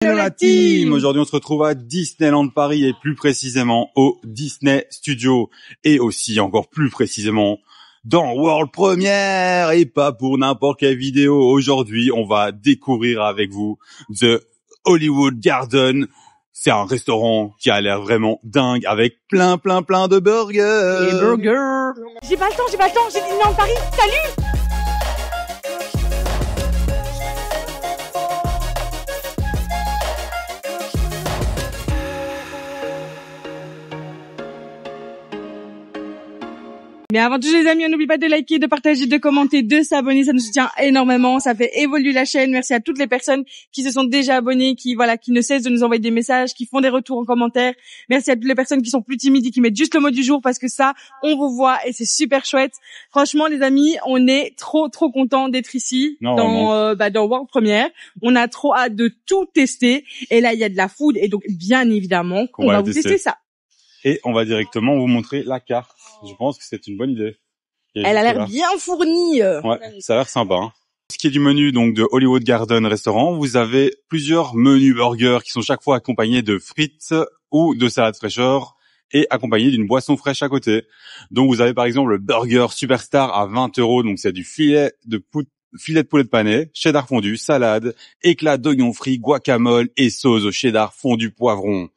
Hello la team! Aujourd'hui, on se retrouve à Disneyland Paris et plus précisément au Disney Studio et aussi encore plus précisément dans World Premiere et pas pour n'importe quelle vidéo. Aujourd'hui, on va découvrir avec vous The Hollywood Garden. C'est un restaurant qui a l'air vraiment dingue avec plein de burgers. Les burgers. J'ai pas le temps, j'ai Disneyland Paris. Salut! Mais avant tout les amis, on n'oublie pas de liker, de partager, de commenter, de s'abonner, ça nous soutient énormément, ça fait évoluer la chaîne. Merci à toutes les personnes qui se sont déjà abonnées, qui ne cessent de nous envoyer des messages, qui font des retours en commentaire. Merci à toutes les personnes qui sont plus timides et qui mettent juste le mot du jour parce que ça, on vous voit et c'est super chouette. Franchement les amis, on est trop contents d'être ici dans World Premiere. On a trop hâte de tout tester et là il y a de la food et donc bien évidemment qu'on va vous tester ça. Et on va directement vous montrer la carte. Je pense que c'est une bonne idée. Elle a l'air bien fournie. Ouais, ça a l'air sympa. Hein. Ce qui est du menu donc de Hollywood Garden Restaurant, vous avez plusieurs menus burgers qui sont chaque fois accompagnés de frites ou de salade fraîcheur et accompagnés d'une boisson fraîche à côté. Donc vous avez par exemple le burger Superstar à 20 €, donc c'est du filet de poulet de panais, cheddar fondu, salade, éclat d'oignon frit, guacamole et sauce au cheddar fondu poivron.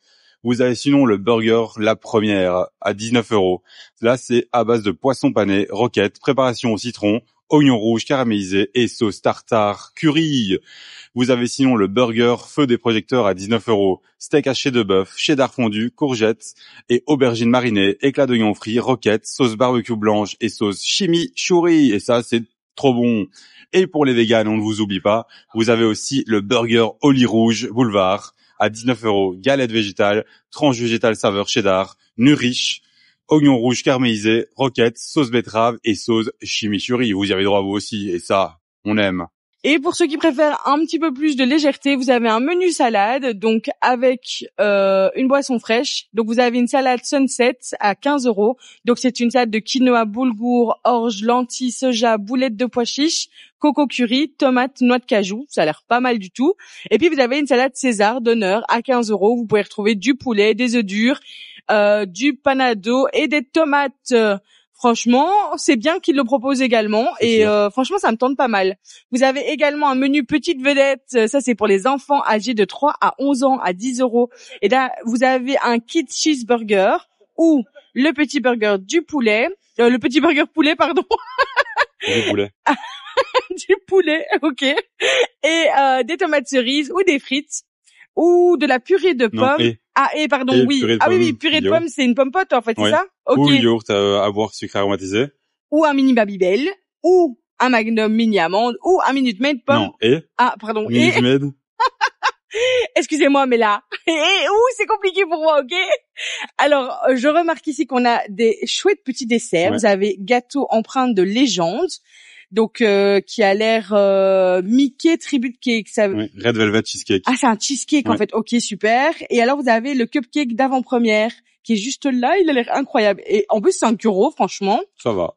Vous avez sinon le burger La Première à 19 €. Là, c'est à base de poisson pané, roquette, préparation au citron, oignon rouge caramélisé et sauce tartare curry. Vous avez sinon le burger Feu des projecteurs à 19 €. Steak haché de bœuf, cheddar fondu, courgettes et aubergines marinées, éclat d'oignon frit, roquette, sauce barbecue blanche et sauce chimichurri. Et ça, c'est trop bon. Et pour les véganes, on ne vous oublie pas, vous avez aussi le burger Oli Rouge Boulevard à 19 €, galette végétale, tranche végétale saveur cheddar, nœud riche, oignon rouge caramélisé, roquette, sauce betterave et sauce chimichurri. Vous y avez droit vous aussi, et ça, on aime. Et pour ceux qui préfèrent un petit peu plus de légèreté, vous avez un menu salade, donc avec une boisson fraîche. Donc vous avez une salade Sunset à 15 €. Donc c'est une salade de quinoa, boulgour, orge, lentilles, soja, boulettes de pois chiches, coco curry, tomates, noix de cajou. Ça a l'air pas mal du tout. Et puis vous avez une salade César d'honneur à 15 €. Vous pouvez retrouver du poulet, des œufs durs, du panado et des tomates. Franchement, c'est bien qu'ils le proposent également et franchement, ça me tente pas mal. Vous avez également un menu petite vedette, ça c'est pour les enfants âgés de 3 à 11 ans à 10 €. Et là, vous avez un kid cheeseburger ou le petit burger du poulet, le petit burger poulet pardon. Du poulet. Du poulet, OK. Et des tomates cerises ou des frites ou de la purée de pommes. Oui, purée de pommes, c'est une pomme pote en fait, c'est ça? OK. Ou yaourt à boire sucré aromatisé. Ou un mini Babybel, ou un Magnum mini amande, ou un Minute Maid pomme. Minute Maid. Excusez-moi, mais là, c'est compliqué pour moi, OK? Alors, je remarque ici qu'on a des chouettes petits desserts. Ouais. Vous avez gâteau empreinte de légende. Donc qui a l'air Mickey Tribute Cake, ça. Oui, Red Velvet Cheesecake. Ah, c'est un cheesecake en fait. OK, super. Et alors vous avez le cupcake d'avant-première qui est juste là, il a l'air incroyable. Et en plus 5 €, franchement. Ça va.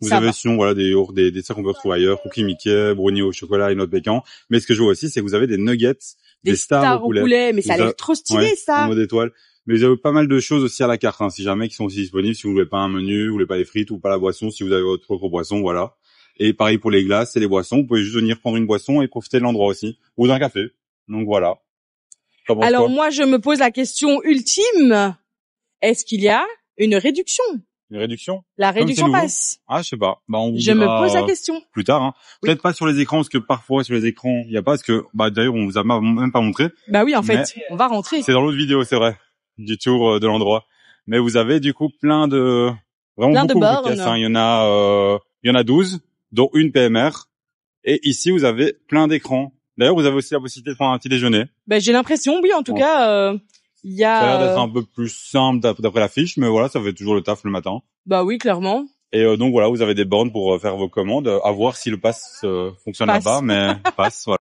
Vous Ça avez va. sinon des yaourts, des desserts qu'on peut retrouver ailleurs, cookies Mickey, brownie au chocolat et noix de pécan. Mais ce que je vois aussi, c'est que vous avez des nuggets, des stars au poulet. Mais ça a l'air trop stylé ça. En mode étoile. Mais vous avez pas mal de choses aussi à la carte, hein, si jamais qui sont aussi disponibles. Si vous voulez pas un menu, vous voulez pas les frites ou pas la boisson, si vous avez votre propre boisson, voilà. Et pareil pour les glaces et les boissons, vous pouvez juste venir prendre une boisson et profiter de l'endroit aussi, ou d'un café. Donc voilà. Alors moi, je me pose la question ultime. Est-ce qu'il y a une réduction? Une réduction? La réduction passe. Ah, je sais pas. On vous je me pose la question. Plus tard, hein. Oui. Peut-être pas sur les écrans, parce que parfois sur les écrans, il y a pas, parce que, d'ailleurs, on vous a même pas montré. Bah oui, en fait, on va rentrer. C'est dans l'autre vidéo, c'est vrai. Du tour de l'endroit. Mais vous avez, du coup, plein de bornes. Hein. Il y en a 12. Dont une PMR. Et ici, vous avez plein d'écrans. D'ailleurs, vous avez aussi la possibilité de prendre un petit déjeuner. J'ai l'impression, oui, en tout cas, il y a... Ça a l'air d'être un peu plus simple d'après l'affiche, mais voilà, ça fait toujours le taf le matin. Bah oui, clairement. Et donc voilà, vous avez des bornes pour faire vos commandes, à voir si le pass fonctionne là-bas, mais passe, voilà.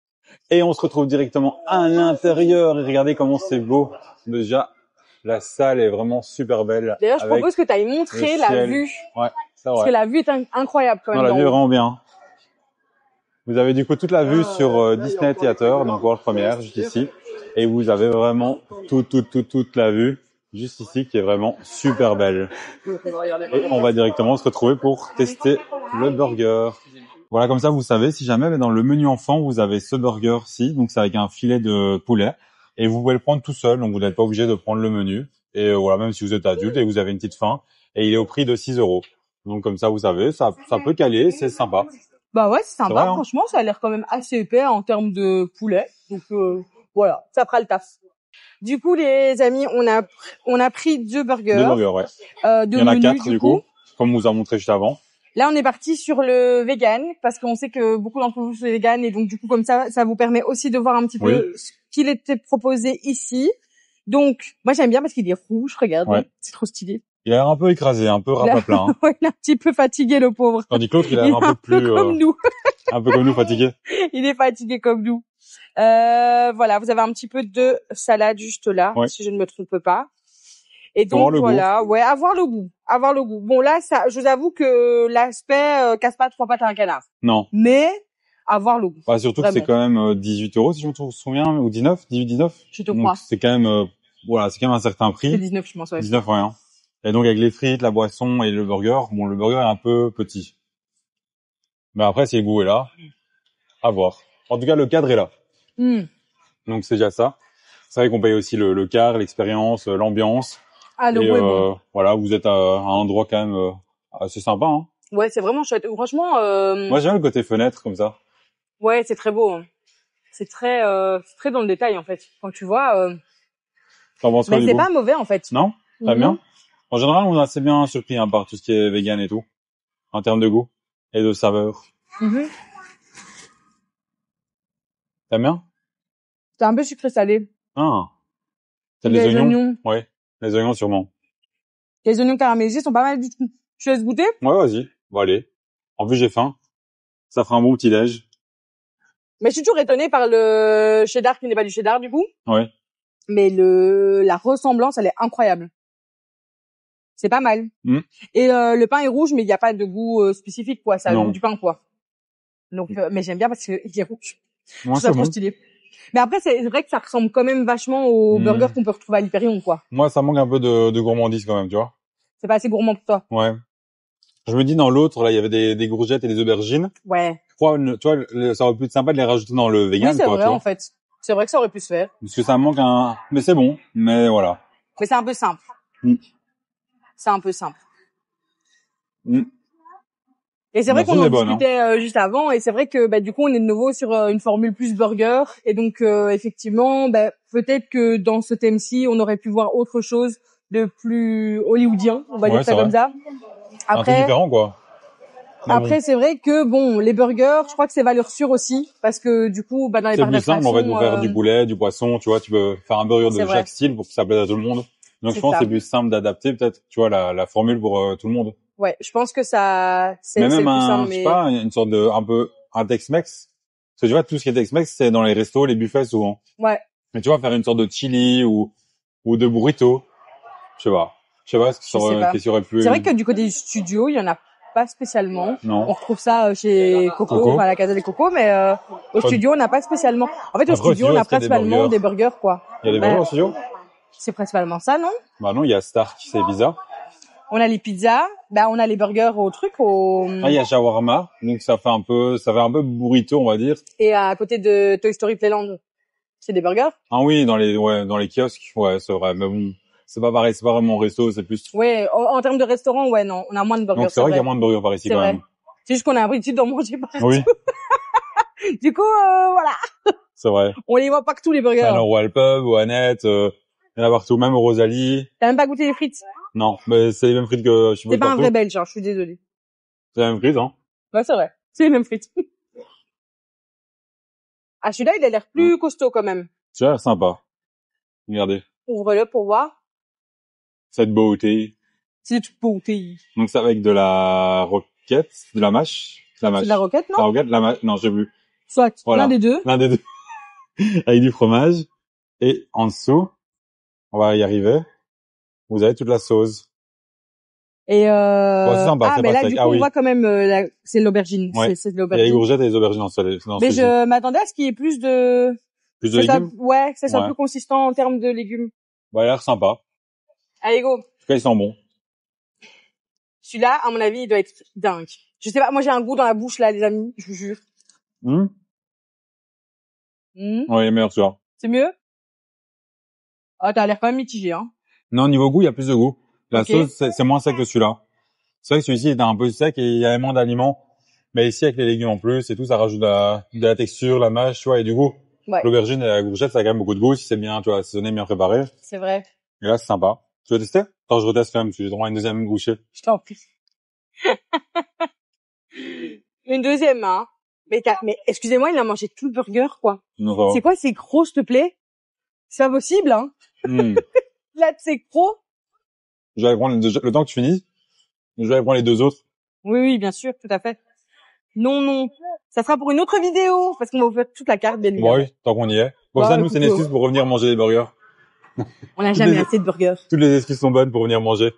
Et on se retrouve directement à l'intérieur, et regardez comment c'est beau. Déjà, la salle est vraiment super belle. D'ailleurs, je propose que tu ailles montrer la vue. Ouais. Parce que la vue est incroyable quand même. Non, la vue est vraiment bien. Vous avez du coup toute la vue sur Disney Theater, donc World Premiere, juste ici. Et vous avez vraiment toute la vue juste ici qui est vraiment super belle. Et on va directement se retrouver pour tester le burger. Voilà, comme ça, vous savez, si jamais dans le menu enfant, vous avez ce burger-ci, donc c'est avec un filet de poulet, et vous pouvez le prendre tout seul, donc vous n'êtes pas obligé de prendre le menu. Et voilà, même si vous êtes adulte et vous avez une petite faim, et il est au prix de 6 €. Donc comme ça, vous savez, ça peut caler, c'est sympa. Bah ouais, c'est sympa. Vrai, hein. Franchement, ça a l'air quand même assez épais en termes de poulet. Donc voilà, ça fera le taf. Du coup, les amis, on a pris 2 burgers. 2 burgers, ouais. Il y en a 4 du coup, comme on vous a montré juste avant. Là, on est parti sur le vegan parce qu'on sait que beaucoup d'entre vous sont vegan et donc du coup comme ça vous permet aussi de voir un petit peu ce qu'il était proposé ici. Donc, moi j'aime bien parce qu'il est rouge, regarde, c'est trop stylé. Il a l'air un peu écrasé, un peu rapapla. Hein. Ouais, il est un petit peu fatigué le pauvre. Tandis que l'autre, il a l'air un peu plus comme nous. un peu comme nous, fatigué. Il est fatigué comme nous. Voilà, vous avez un petit peu de salade juste là, si je ne me trompe pas. Et donc voilà, avoir le goût. Bon là, ça, je vous avoue que l'aspect casse pas 3 pattes à un canard. Non. Mais avoir le goût. Bah surtout que c'est quand même 18 € si je me souviens, ou 19, 19. Je te crois. C'est quand même voilà, c'est quand même un certain prix. C'est 19, je pense. Ouais. 19, ouais. Hein. Et donc avec les frites, la boisson et le burger, bon le burger est un peu petit. Mais après si le goût est là, à voir. En tout cas le cadre est là. Donc c'est déjà ça. C'est vrai qu'on paye aussi le cadre, l'expérience, l'ambiance. Ah, le goût est bon. Voilà, vous êtes à un endroit quand même assez sympa. Hein. Ouais, c'est vraiment chouette. Franchement. Moi j'aime le côté fenêtre comme ça. Ouais, c'est très beau. Hein. C'est très dans le détail en fait. Quand tu vois. Mais c'est pas mauvais en fait. Non, très bien. En général, on est assez bien surpris hein, par tout ce qui est vegan et tout, en termes de goût et de saveur. T'aimes bien? C'est un peu sucré salé. Ah. T'as les oignons? Ouais, les oignons sûrement. Les oignons caramélisés sont pas mal du tout. Tu laisses goûter? Ouais, vas-y. Bon, allez. En plus, j'ai faim. Ça fera un bon petit déj. Mais je suis toujours étonnée par le cheddar qui n'est pas du cheddar du coup. Ouais. Mais la ressemblance, elle est incroyable. C'est pas mal. Et le pain est rouge, mais il n'y a pas de goût spécifique quoi. Ça a le goût du pain quoi. Donc, mais j'aime bien parce qu'il est rouge. Moi, c'est trop stylé. Mais après, c'est vrai que ça ressemble quand même vachement aux burgers qu'on peut retrouver à l'Hyperion, quoi. Moi, ça manque un peu de gourmandise quand même, tu vois. C'est pas assez gourmand pour toi. Ouais. Je me dis, dans l'autre, là, il y avait des courgettes et des aubergines. Ouais. Je crois, tu vois, ça aurait pu être sympa de les rajouter dans le vegan, oui, c'est vrai, en fait. C'est vrai que ça aurait pu se faire. Parce que ça manque mais c'est bon. Mais voilà. Mais c'est un peu simple. C'est un peu simple. Et c'est vrai qu'on en discutait juste avant, et c'est vrai que bah du coup on est de nouveau sur une formule plus burger, et donc effectivement bah peut-être que dans ce thème-ci on aurait pu voir autre chose de plus hollywoodien, on va dire ça comme ça. Après, un truc différent quoi. Après c'est vrai que bon les burgers, je crois que c'est valeur sûre aussi, parce que du coup bah dans les parcs d'attractions, c'est plus simple en fait pour faire du poulet, du poisson, tu vois, tu peux faire un burger de chaque style pour que ça plaise à tout le monde. Donc je pense que c'est plus simple d'adapter peut-être, tu vois, la formule pour tout le monde. Ouais, je pense que ça, c'est même plus simple, je sais pas, une sorte de, un Tex-Mex. Parce que tu vois, tout ce qui est Tex-Mex, c'est dans les restos, les buffets souvent. Ouais. Mais tu vois, faire une sorte de chili ou de burrito. Je sais pas ce qui aurait pu. C'est vrai que du côté du studio, il y en a pas spécialement. Non. On retrouve ça chez Coco, enfin, à la Casa des Cocos, mais au studio, on n'a pas spécialement. En fait, au studio, on a principalement des burgers, quoi. Il y a des burgers au studio? C'est principalement ça, non? Bah non, il y a Stark, c'est bizarre. On a les pizzas, bah on a les burgers au truc il y a shawarma, donc ça fait un peu burrito, on va dire. Et à côté de Toy Story Playland, c'est des burgers? Ah oui, dans les kiosques, ouais, c'est vrai, mais bon, c'est pas pareil, c'est pas vraiment resto, c'est plus. Ouais, en termes de restaurant, ouais, non, on a moins de burgers. Donc c'est vrai qu'il y a moins de burgers par ici quand même. C'est juste qu'on a l'habitude d'en manger partout. Oui. Du coup, voilà. C'est vrai. On les voit pas que tous les burgers. Alors au Alpub, au Annette, il y en a partout, même au Rosalie. T'as même pas goûté les frites? Non, mais c'est les mêmes frites que je suis. C'est pas un vrai belge, hein, je suis désolée. C'est les mêmes frites, hein. Ouais, c'est vrai. C'est les mêmes frites. Ah, celui-là, il a l'air plus costaud quand même. Ça a l'air sympa. Regardez. Ouvre-le pour voir. Cette beauté. Cette beauté. Donc c'est avec de la roquette, de la mâche. C'est de la roquette, non? La roquette, la mâche, non, j'ai vu. Soit, voilà. L'un des deux. Avec du fromage. Et en dessous, on va y arriver. Vous avez toute la sauce. Et bon, c'est sympa, mais là, du coup, on voit quand même, c'est l'aubergine. Ouais. C'est de l'aubergine. Il y a les courgettes et les aubergines dans mais je m'attendais à ce qu'il y ait plus de Plus de légumes? Ouais, que ça soit Ouais. plus consistant en termes de légumes. Bah, il a l'air sympa. En Allez, go. tout cas, il sent bon. Celui-là, à mon avis, il doit être dingue. Je sais pas, moi j'ai un goût dans la bouche là, les amis, je vous jure. Ouais, il est meilleur, celui-là. C'est mieux? Ah, t'as l'air quand même mitigé, hein. Non, niveau goût, il y a plus de goût. La Ok. sauce, c'est moins sec que celui-là. C'est vrai que celui-ci était un peu sec et il y avait moins d'aliments. Mais ici, avec les légumes en plus et tout, ça rajoute de la texture, la mâche, tu vois, et du goût. Ouais. L'aubergine et la courgette, ça a quand même beaucoup de goût si c'est bien, tu vois, assaisonné, bien préparé. C'est vrai. Et là, c'est sympa. Tu veux tester? Attends, je reteste quand même, parce que j'ai droit à une deuxième bouchée. Je t'en prie. Une deuxième, hein. Mais excusez-moi, il a mangé tout le burger, quoi. Non, ça va. C'est quoi, c'est gros, s'il te plaît? C'est pas possible, hein. Là, c'est gros. Je vais aller prendre le temps que tu finisses. Je vais aller prendre les deux autres. Oui, oui, bien sûr, tout à fait. Non, non. Ça sera pour une autre vidéo, parce qu'on va vous faire toute la carte, bien Bon, évidemment. oui, tant qu'on y est. Bon, Bah, ça, nous, c'est une écoute, excuse pour revenir manger des burgers. On n'a toutes jamais les- assez de burgers. Toutes les excuses sont bonnes pour venir manger.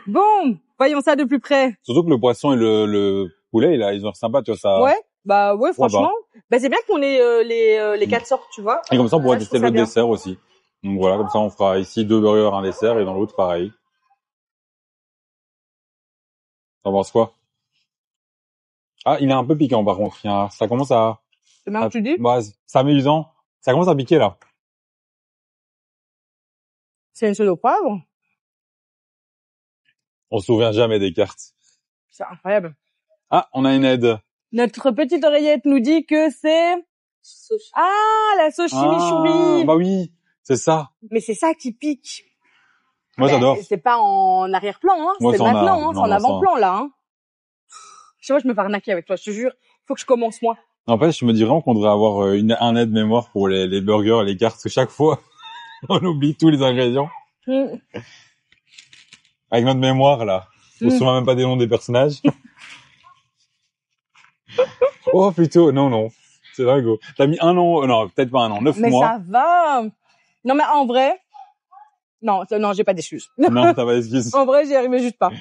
Bon, voyons ça de plus près. Surtout que le poisson et le poulet, ils ont l'air sympas, tu vois, ça. Ouais, bah ouais, Pourquoi franchement. Bah c'est bien qu'on ait les quatre sortes, tu vois. Et comme ça, on pourra Ça, je tester trouve ça le bien. dessert aussi. Donc voilà, comme ça, on fera ici 2 burgers, un dessert, et dans l'autre, pareil. T'en penses quoi? Ah, il est un peu piquant, par contre. Ça commence à... C'est bien que tu dis. Bah, c'est amusant. Ça commence à piquer, là. C'est une sauce au poivre. On se souvient jamais des cartes. C'est incroyable. Ah, on a une aide. Notre petite oreillette nous dit que c'est... Ah, la sauce chimichurri. Bah oui, c'est ça. Mais c'est ça qui pique. Moi, Ben, j'adore. C'est pas en arrière-plan, hein. Moi, C'est c'est en maintenant, a- hein. C'est non, en non, avant-plan, là, hein. Je sais pas, je me fais arnaquer avec toi, je te jure. Faut que je commence, moi. En fait, je me dis vraiment qu'on devrait avoir un aide mémoire pour les burgers, les cartes, parce que chaque fois, on oublie tous les ingrédients. Mm. Avec notre mémoire, là. On se souvient même pas des noms des personnages. Oh, plutôt, non. C'est dingue. T'as mis un an, non, peut-être pas un an, 9 Mais mois. ça va. Non, mais en vrai... Non, j'ai pas d'excuses. Non, t'as pas d'excuses. En vrai, j'y arrivais juste pas.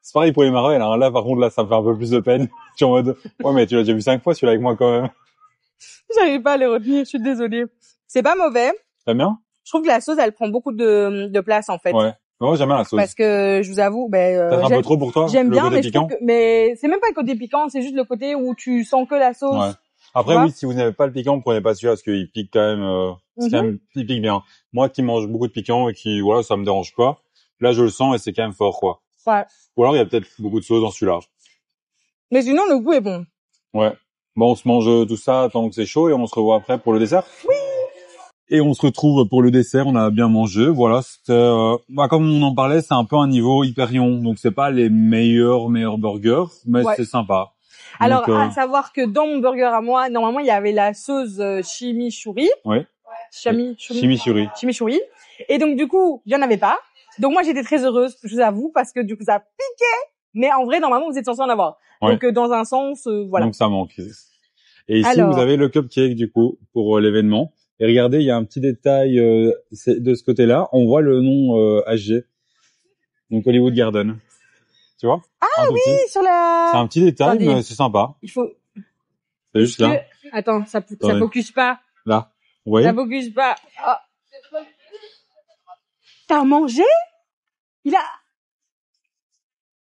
C'est pareil pour les Marvel, hein. Là, par contre, là, ça me fait un peu plus de peine. Je suis en mode, ouais, mais tu l'as déjà vu 5 fois, celui-là avec moi, quand même. J'arrive pas à les retenir, je suis désolée. C'est pas mauvais. T'aimes bien? Je trouve que la sauce, elle prend beaucoup de place, en fait. Ouais. Moi, j'aime bien la sauce. Parce que, je vous avoue, Peut-être un peu trop pour toi? j'aime le bien, côté mais je piquant? trouve que, mais c'est même pas le côté piquant, c'est juste le côté où tu sens que la sauce. Ouais. Après, Tu vois oui, si vous n'avez pas le piquant, prenez pas celui-là, parce qu'il pique quand même, c'est quand même, il pique bien. Moi qui mange beaucoup de piquant et qui, voilà, ça me dérange pas. Là, je le sens et c'est quand même fort, quoi. Ouais. Ou alors, il y a peut-être beaucoup de sauce dans celui-là. Mais sinon, le goût est bon. Ouais. Bon, on se mange tout ça tant que c'est chaud et on se revoit après pour le dessert. Oui. Et on se retrouve pour le dessert. On a bien mangé. Voilà. C'était, comme on en parlait, c'est un peu un niveau Hyperion. Donc, c'est pas les meilleurs burgers, mais Ouais. c'est sympa. Alors, Donc, à savoir que dans mon burger à moi, normalement, il y avait la sauce chimichurri. ouais. Chimichurri. Chimichurri. Et donc, du coup, il y en avait pas. Donc, moi, j'étais très heureuse, je vous avoue, parce que du coup, ça piquait. Mais en vrai, normalement, vous êtes censé en avoir. Ouais. Donc, dans un sens, voilà. Donc, ça manque. Et ici, Alors. vous avez le cupcake, du coup, pour l'événement. Et regardez, il y a un petit détail de ce côté-là. On voit le nom HG. Donc, Hollywood Garden. Tu vois? Ah oui, sur la... C'est un petit détail, Attendez. mais c'est sympa. Il faut... C'est juste là. Attends, ça Attendez. focus pas. Là. Vous voyez? Ça focus pas. Ah. T'as mangé?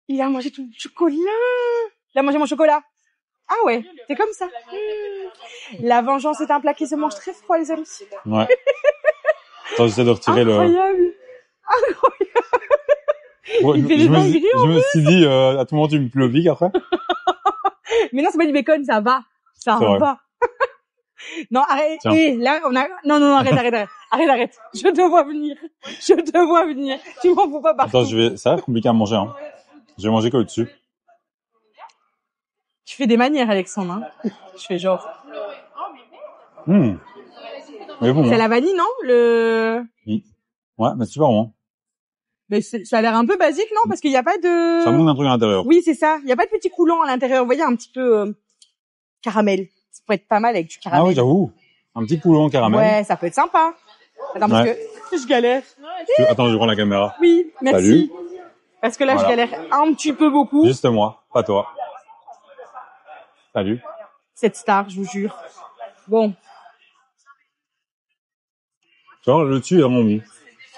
Il a mangé tout le chocolat. Il a mangé mon chocolat. Ah ouais, c'est comme ça. La vengeance est un plat qui se mange très froid, les amis. Ouais. Attends, j'essaie de retirer Incroyable. Ouais, Il fait des dingueries, je me suis dit, à tout moment, tu me piques après. Mais non, c'est pas du bacon, ça va. Ça C'est vrai. va. Non, arrête. Tiens. Et là, non, arrête. Arrête. Je te vois venir. Tu m'en fous pas partout. Attends, ça a l'air compliqué à manger, hein. Je vais manger que le dessus. Tu fais des manières, Alexandre, hein. Je fais genre. Mais bon. C'est la vanille, non? Ouais, mais c'est super bon. Mais ça a l'air un peu basique, non? Parce qu'il n'y a pas de... Ça manque d'un truc à l'intérieur. Oui, c'est ça. Il n'y a pas de petit coulant à l'intérieur. Vous voyez, un petit peu caramel. Ça pourrait être pas mal avec du caramel. Ah oui, j'avoue. Un petit coulant caramel. Ouais, ça peut être sympa. Attends, parce Ouais. que je galère. Attends, je prends la caméra. Oui, merci. Salut. Parce que là, Voilà. je galère un petit peu beaucoup. Juste moi, pas toi. Salut. Cette star, je vous jure. Bon. Genre, le dessus est vraiment bon.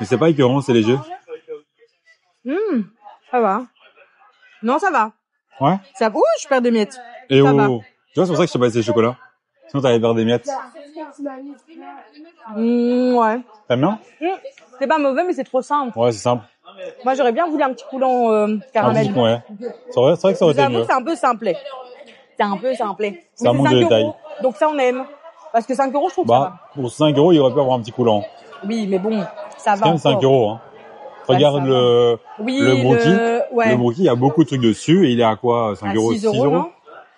Mais c'est pas écœurant, c'est léger. Ça va. Non, ça va. Ouais. Ça... Ouh, je perds des miettes. Et Ça va. tu vois, c'est pour ça que je t'ai passé le chocolat. Sinon, t'allais perdre des miettes. Ouais. T'aimes bien? C'est pas mauvais, mais c'est trop simple. Ouais, c'est simple. Moi, j'aurais bien voulu un petit coulant Un caramel. petit, ouais. C'est vrai que ça aurait été J'avoue, mieux. c'est un peu simplet. C'est un peu simplet. C'est un Mais manque 5 de détails. €. Donc ça, on aime. Parce que 5 €, je trouve que ça va. Bah, pour 5 €, il aurait pu avoir un petit coulant. Oui, mais bon, ça va C'est quand même 5 encore. €, hein. Regarde ça va. le brookie. Ouais. Le brookie, il y a beaucoup de trucs dessus et il est à quoi? 5 À €? 6 €, non?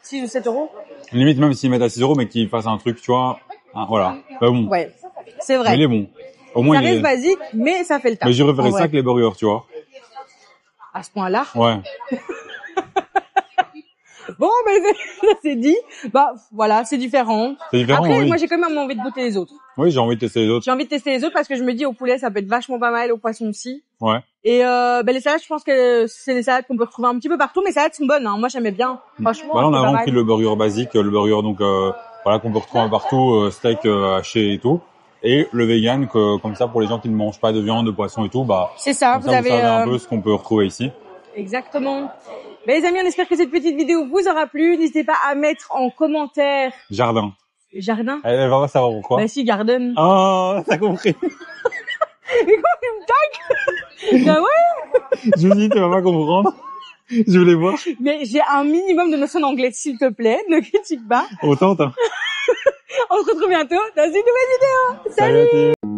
6 ou 7 €? Limite, même s'ils mettent à 6 €, mais qu'ils fassent un truc, tu vois. Hein, voilà. Bah bon. Ouais. C'est vrai. Mais il est bon. Au moins, Ça reste basique, mais ça fait le taf. Mais j'ai préféré En ça vrai. que les burgers, tu vois. À ce point-là. Ouais. Bon, mais c'est dit. Bah, voilà, c'est différent. C'est différent, Après, oui. moi, j'ai quand même envie de goûter les autres. Oui, j'ai envie de tester les autres. J'ai envie de tester les autres parce que je me dis au poulet, ça peut être vachement pas mal, au poisson aussi. Ouais. Et les salades, je pense que c'est des salades qu'on peut retrouver un petit peu partout, mais les salades sont bonnes. Hein. Moi, j'aimais bien. Franchement, Bah là, on a c'est pas vraiment mal. pris le burger basique, le burger donc voilà qu'on peut retrouver partout, steak haché et tout, et le vegan comme ça pour les gens qui ne mangent pas de viande, de poisson et tout, bah C'est ça. comme Vous ça, avez savez un peu ce qu'on peut retrouver ici. exactement. Ben, les amis, on espère que cette petite vidéo vous aura plu. N'hésitez pas à mettre en commentaire Jardin. jardin. Elle va pas savoir pourquoi. Bah si, garden. Ah, t'as compris. Mais quoi, tu me tagues? Ben ouais. Je vous dis, tu vas pas comprendre. Je voulais voir. Mais j'ai un minimum de notion d'anglais, s'il te plaît. Ne critique pas. Autant, On se retrouve bientôt dans une nouvelle vidéo. Salut. Salut à tous.